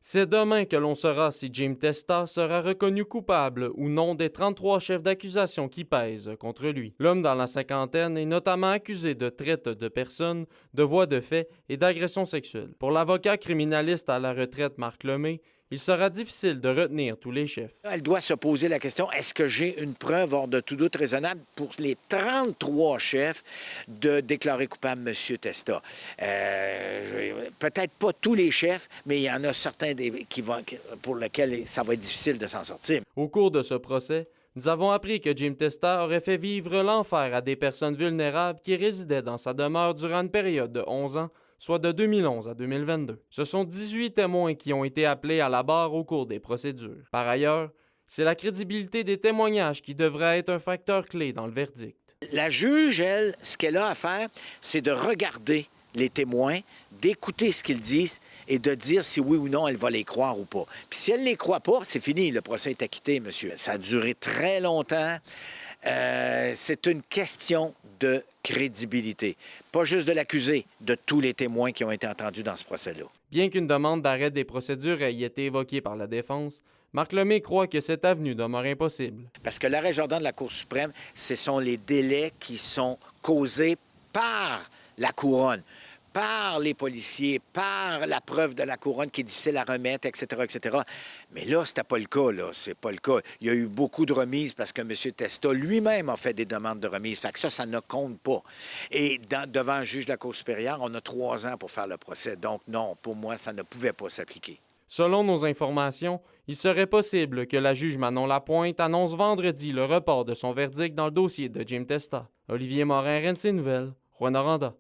C'est demain que l'on saura si Jim Testa sera reconnu coupable ou non des 33 chefs d'accusation qui pèsent contre lui. L'homme dans la cinquantaine est notamment accusé de traite de personnes, de voies de fait et d'agression sexuelle. Pour l'avocat criminaliste à la retraite Marc Lemay, il sera difficile de retenir tous les chefs. Elle doit se poser la question, est-ce que j'ai une preuve hors de tout doute raisonnable pour les 33 chefs de déclarer coupable M. Testa? Peut-être pas tous les chefs, mais il y en a certains pour lesquels ça va être difficile de s'en sortir. Au cours de ce procès, nous avons appris que Jim Testa aurait fait vivre l'enfer à des personnes vulnérables qui résidaient dans sa demeure durant une période de 11 ans, soit de 2011 à 2022. Ce sont 18 témoins qui ont été appelés à la barre au cours des procédures. Par ailleurs, c'est la crédibilité des témoignages qui devrait être un facteur clé dans le verdict. La juge, elle, ce qu'elle a à faire, c'est de regarder les témoins, d'écouter ce qu'ils disent et de dire si oui ou non elle va les croire ou pas. Puis si elle ne les croit pas, c'est fini, le procès est acquitté, monsieur. Ça a duré très longtemps. C'est une question de crédibilité. Pas juste de l'accusé, de tous les témoins qui ont été entendus dans ce procès-là. Bien qu'une demande d'arrêt des procédures ait été évoquée par la défense, Marc Lemay croit que cette avenue demeure impossible. Parce que l'arrêt Jordan de la Cour suprême, ce sont les délais qui sont causés par la couronne, par les policiers, par la preuve de la couronne qui est difficile à remettre, etc., etc. Mais là, c'était pas le cas, là. C'est pas le cas. Il y a eu beaucoup de remises parce que M. Testa lui-même a fait des demandes de remise. Fait que ça ne compte pas. Et devant un juge de la Cour supérieure, on a 3 ans pour faire le procès. Donc non, pour moi, ça ne pouvait pas s'appliquer. Selon nos informations, il serait possible que la juge Manon Lapointe annonce vendredi le report de son verdict dans le dossier de Jim Testa. Olivier Morin, RNC Nouvelles, Rouyn-Noranda.